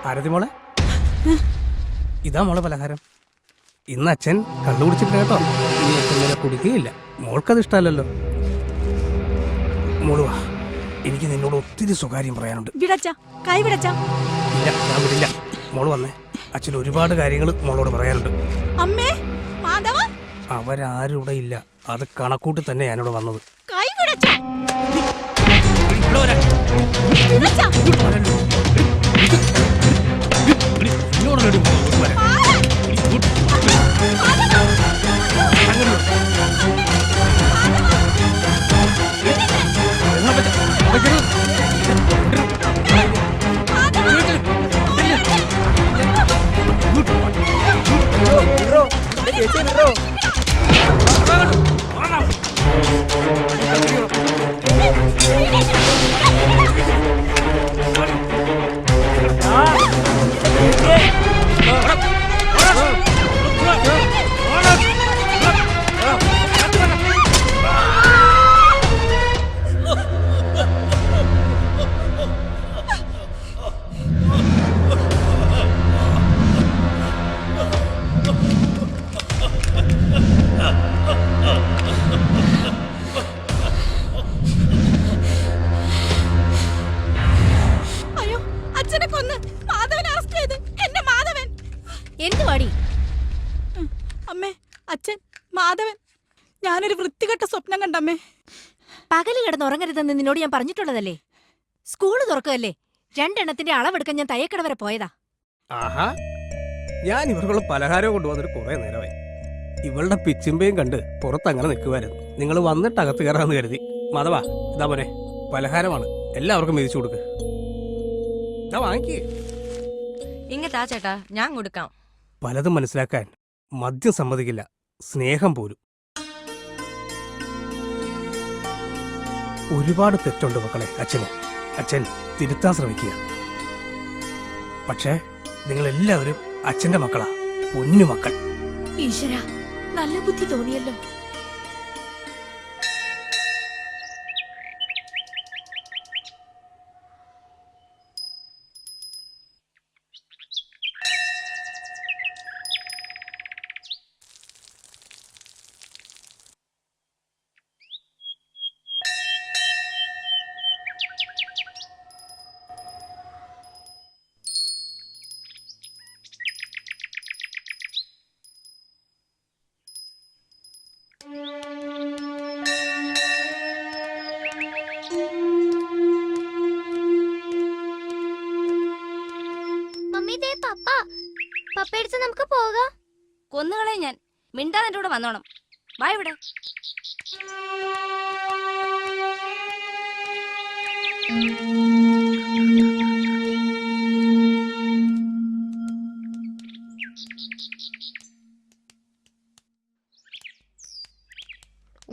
ആരതി മോളെ, ഇതാ മോളെ പലഹാരം. ഇന്ന് അച്ഛൻ കണ്ടുപിടിച്ചിട്ടില്ല കേട്ടോ. നീ അച്ഛനെ കുടിക്കുകയില്ല. മോൾക്കത് ഇഷ്ടമല്ലല്ലോ. മോള് വാ, എനിക്ക് നിന്നോട് ഒത്തിരി സ്വകാര്യം പറയാനുണ്ട്. ഇല്ല, ഞാൻ വിടില്ല. മോള് വന്നേ, അച്ഛൻ ഒരുപാട് കാര്യങ്ങൾ മോളോട് പറയാനുണ്ട്. അമ്മേ, മാധവ, അവരാരും ഇവിടെ ഇല്ല. അത് കണക്കൂട്ടി തന്നെ ഞാനിവിടെ വന്നത്. അമ്മേ, അച്ഛൻ മാധവൻ, ഞാനൊരു വൃത്തികെട്ട സ്വപ്നം കണ്ടമ്മേ. പകല് കിടന്ന് ഉറങ്ങരുതെന്ന് നിന്നോട് ഞാൻ പറഞ്ഞിട്ടുള്ളതല്ലേ. സ്കൂള് തുറക്കല്ലേ, 2 എണ്ണത്തിന്റെ അളവെടുക്കാൻ ഞാൻ തയ്യക്കട വരെ പോയതാ. ആഹാ, ഞാൻ ഇവർക്കുള്ള പലഹാരം കൊണ്ടുവന്നിട്ട് കുറെ നേരമായി. ഇവളുടെ പിച്ചിമ്പയും കണ്ട് പുറത്തങ്ങനെ നിൽക്കുമായിരുന്നു. നിങ്ങൾ വന്നിട്ട് അകത്ത് കയറാന്ന് കരുതി. മാധവ, ഇതാ മോനെ പലഹാരമാണ്, എല്ലാവർക്കും വിധിച്ചു കൊടുക്ക്. ഇതാ വാങ്ങിക്കേ. ഇങ്ങത്താ ചേട്ടാ, ഞാൻ കൊടുക്കാം. പലതും മനസ്സിലാക്കാൻ മദ്യം സമ്മതിക്കില്ല, സ്നേഹം പോലും. ഒരുപാട് തെറ്റുണ്ട് മക്കളെ അച്ഛന്. അച്ഛൻ തിരുത്താൻ ശ്രമിക്കുക. പക്ഷേ നിങ്ങളെല്ലാവരും അച്ഛന്റെ മക്കളാ, പൊന്നു മക്കൾ. ഈശ്വര, നല്ല ബുദ്ധി തോന്നിയല്ലോ. പപ്പയടിച്ച് നമുക്ക് പോകാം. കൊന്നുകളെ ഞാൻ. മിണ്ടാൻ എന്റെ കൂടെ വന്നോണം. വാ ഇവിടെ.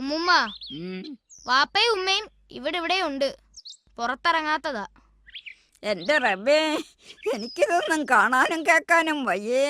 ഉമ്മുമ്മ, വാപ്പയും ഉമ്മയും ഇവിടെ ഉണ്ട്. പുറത്തിറങ്ങാത്തതാ. എന്റെ റബ്ബേ, എനിക്കിതൊന്നും കാണാനും കേൾക്കാനും വയ്യേ.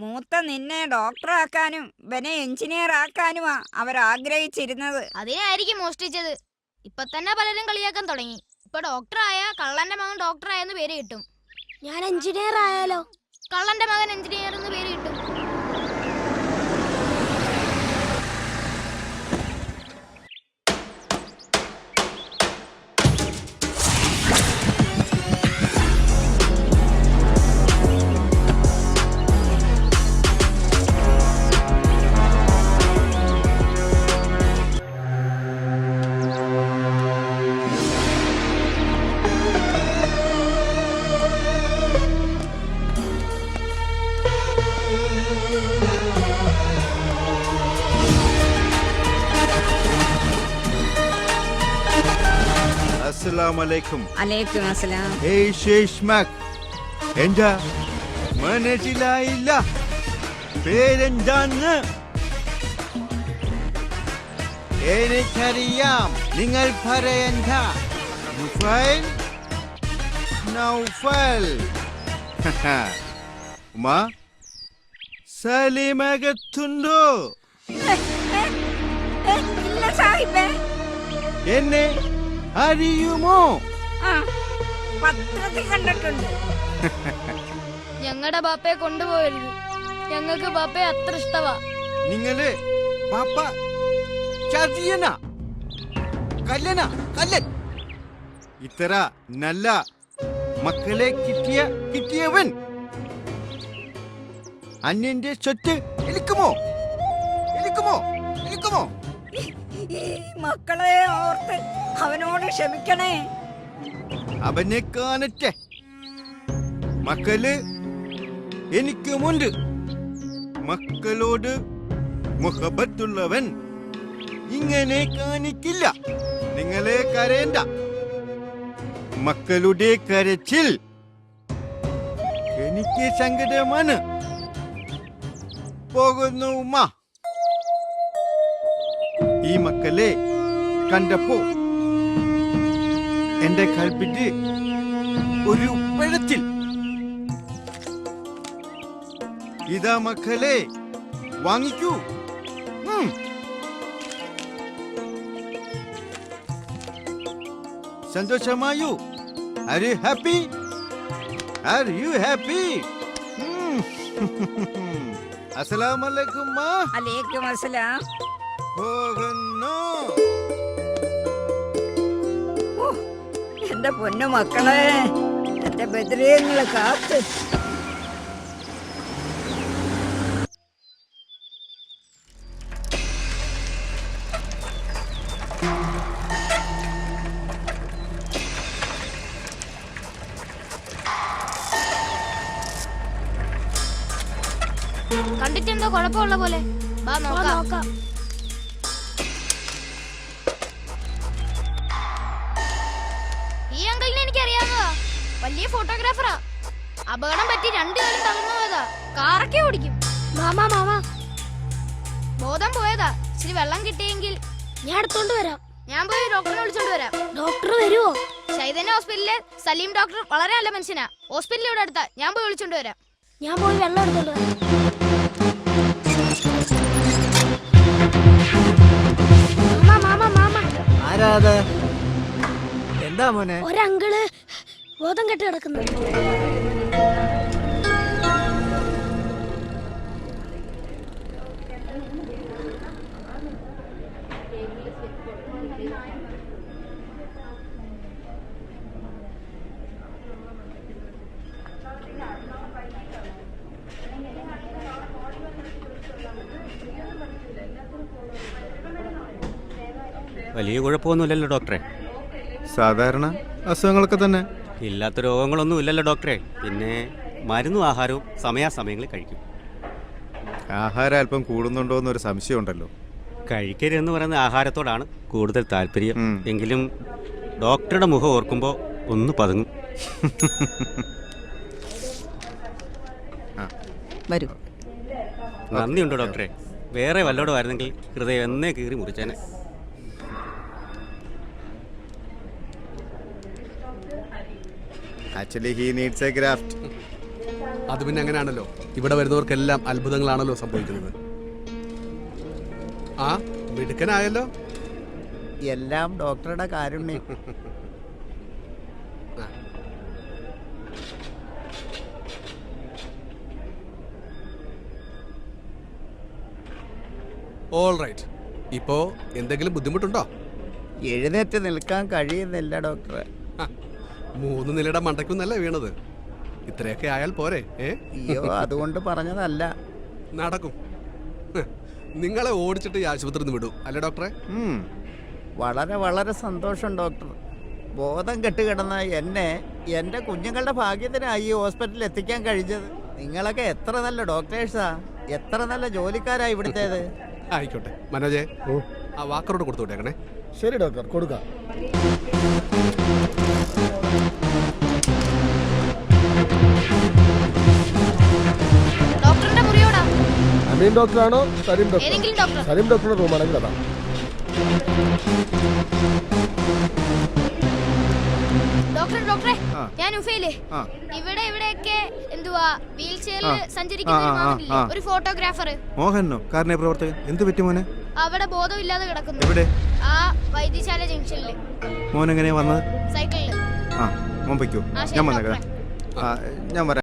മൂത്ത നിന്നെ ഡോക്ടറാക്കാനും ഇവനെ എഞ്ചിനീയർ ആക്കാനുമാ അവരാഗ്രഹിച്ചിരുന്നത്. അതിനായിരിക്കും മോഷ്ടിച്ചത്. ഇപ്പൊ തന്നെ പലരും കളിയാക്കാൻ തുടങ്ങി. ഇപ്പൊ ഡോക്ടറായ കള്ളന്റെ മകൻ ഡോക്ടറായെന്ന് പേര് കിട്ടും. ഞാൻ എഞ്ചിനീയർ ആയാലോ? കള്ളന്റെ മകൻ എഞ്ചിനീയർ എന്ന് പേര് കിട്ടും. അസ്സലാമലൈക്കും. അലൈക്കും അസ്സലാം. ഏയ് ഷേഷ്മക്, എന്താ മനസ്സിലായില്ല? പേരെന്താന്ന്? എനിക്കറിയാം, നിങ്ങൾ പറയണ്ട. നുഫൈൽ, നൗഫൽ. ഉമ്മ, സലീമകത്തുണ്ടോ? ഇല്ല സാഹിബേ. എന്നെ അറിയുമോ? പത്രത്തിൽ കണ്ടിട്ടുണ്ട്. ഞങ്ങളുടെ ബാപ്പയെ കൊണ്ടുപോകരുത്. ഞങ്ങൾക്ക് ബാപ്പയെ അത്ര ഇഷ്ടവാ. നിങ്ങള് പാപ്പ ചതിയന കല്ലന കല്ലൻ. ഇത്ര നല്ല മക്കളെ കിട്ടിയവൻ അന്യന്റെ സ്വത്ത് എലിക്കുമോ? ഈ മക്കളെ ഓർത്ത് അവനോട് ക്ഷമിക്കണേ. അവനെ കാണട്ടെ. മക്കള് എനിക്കുമുണ്ട്. മക്കളോട് മുഹബത്തുള്ളവൻ ഇങ്ങനെ കാണിക്കില്ല. നിങ്ങളെ കരയണ്ട. മക്കളുടെ കരച്ചിൽ എനിക്ക് സങ്കടമാണ്. പോകുന്നു ഉമ്മ. ഈ മക്കളെ കണ്ടപ്പോ എന്റെ കൽപ്പിട്ട് ഒരു പഴത്തിൽ. ഇതാ മക്കളെ, വാങ്ങിക്കൂ. സന്തോഷമായോ? Are you happy? അസ്സലാമലൈക്കും മാ. അലൈക്കും അസ്സലാം. പോകുന്നു. എന്റെ പൊന്നു മക്കളെ, എന്റെ ബദ്രീങ്ങളെ കാത്ത്. കണ്ടിട്ടെന്തോ കുഴപ്പമുള്ള പോലെ. വാ നോക്കാം. ഈ അങ്കിളിനെ എനിക്ക് അറിയാവുന്നതാ. വലിയ ഫോട്ടോഗ്രാഫറാ. അപകടം പറ്റി 2 കാലും തളർന്നു പോയതാ. കാറൊക്കെ ഓടിക്കും. മാമാ ബോധം പോയതാ. ഇച്ചിരി വെള്ളം കിട്ടിയെങ്കിൽ ഞാൻ എടുത്തോണ്ട് വരാം. ഞാൻ പോയി ഡോക്ടറിനെ വിളിച്ചോണ്ട് വരാം. ഡോക്ടർ വരുവോ? ചൈതന്യ ഹോസ്പിറ്റലിലെ സലീം ഡോക്ടർ വളരെ നല്ല മനുഷ്യനാ. ഹോസ്പിറ്റലിൽ ഇവിടെ അടുത്താ. ഞാൻ പോയി വിളിച്ചോണ്ട് വരാം. ഞാൻ പോയി വെള്ളം എടുത്തോണ്ട് വരാം. ആരാത്? എന്താ മോനെ? ഒരങ്കിള് ബോധം കെട്ടി കിടക്കുന്നു. വലിയ കുഴപ്പമൊന്നുമില്ലല്ലോ ഡോക്ടറെ. സാധാരണ അസുഖങ്ങളൊക്കെ തന്നെ. ഇല്ലാത്ത രോഗങ്ങളൊന്നും ഇല്ലല്ലോ ഡോക്ടറെ. പിന്നെ മരുന്നും ആഹാരവും സമയാസമയങ്ങളിൽ കഴിക്കും. ആഹാരം അല്പം കൂടുന്നുണ്ടോ എന്നൊരു സംശയം ഉണ്ടല്ലോ. കഴിക്കരുതെന്ന് പറയുന്ന ആഹാരത്തോടാണ് കൂടുതൽ താല്പര്യം. ഉം. എങ്കിലും ഡോക്ടറുടെ മുഖം ഓർക്കുമ്പോൾ ഒന്ന് പതുങ്ങും. വരൂ. നന്ദിയുണ്ട് ഡോക്ടറെ. വേറെ വല്ലോടും ആയിരുന്നെങ്കിൽ ഹൃദയം എന്നേ കീറി മുറിച്ചേനെ. Actually he needs a graft. അത് പിന്നെ അങ്ങനെയാണല്ലോ. ഇവിടെ വരുന്നവർക്കെല്ലാം അത്ഭുതങ്ങളാണല്ലോ സംഭവിക്കുന്നത്. ആ മിടുക്കനായല്ലോ. എല്ലാം ഡോക്ടറുടെ കാരുണ്യം. All right. ഇപ്പോ എന്തെങ്കിലും ബുദ്ധിമുട്ടുണ്ടോ? എഴുന്നേറ്റ് നിൽക്കാൻ കഴിയുന്നില്ല ഡോക്ടറെ. 3 നിലയുടെ മണ്ടയ്ക്കൊന്നല്ല വീണത്. ഇത്രയൊക്കെ ആയാൽ പോരെ? അയ്യോ, അതുകൊണ്ട് പറഞ്ഞതല്ല. നടക്കും. നിങ്ങളെ ഓടിച്ചിട്ട് ഈ ആശുപത്രിയിൽ നിന്ന് വിടൂ അല്ലേ ഡോക്ടറെ? വളരെ വളരെ സന്തോഷം ഡോക്ടർ. ബോധം കെട്ടുകിടന്ന എന്നെ എൻ്റെ കുഞ്ഞുങ്ങളുടെ ഭാഗ്യത്തിനായി ഈ ഹോസ്പിറ്റലിൽ എത്തിക്കാൻ കഴിഞ്ഞത്. നിങ്ങളൊക്കെ എത്ര നല്ല ഡോക്ടേഴ്സാ, എത്ര നല്ല ജോലിക്കാരാ ഇവിടുത്തേത്. ആയിക്കോട്ടെ മനോജേ, ആ വാക്കറോട് കൊടുത്തു വിട്ടേക്കണേ. ശരി ഡോക്ടർ, കൊടുക്കാം. ഡോക്ടറിന്റെ മുറിയോടാ. അമീൻ ഡോക്ടറാണോ സലീം ഡോക്ടർ? ഏതെങ്കിലും ഡോക്ടർ. സലീം ഡോക്ടറുടെ റൂമാണെങ്കിൽ അതാ. ഡോക്ടറെ ഞാൻ ഉഫയില് ഇവിടെയൊക്കെ എന്തുവാ വീൽ ചെയറിൽ സഞ്ചരിക്കുന്ന ഒരു ഫോട്ടോഗ്രാഫർ. മോഹനോ? കാരണ പ്രവർത്തകൻ. എന്ത് പറ്റി മോനെ? അവിടെ ബോധമില്ലാതെ കിടക്കുന്നു. എവിടെ? ആ വൈദ്യശാല ജംഗ്ഷനില്. മോൻ എങ്ങനെയാ വന്നത്? സൈക്കിളില്. ആ മോൻ പൊയ്ക്കോ ആ, ശരി, ഞാൻ വന്നേക്കാം ഡോക്ടറെ. ഞാൻ വരാം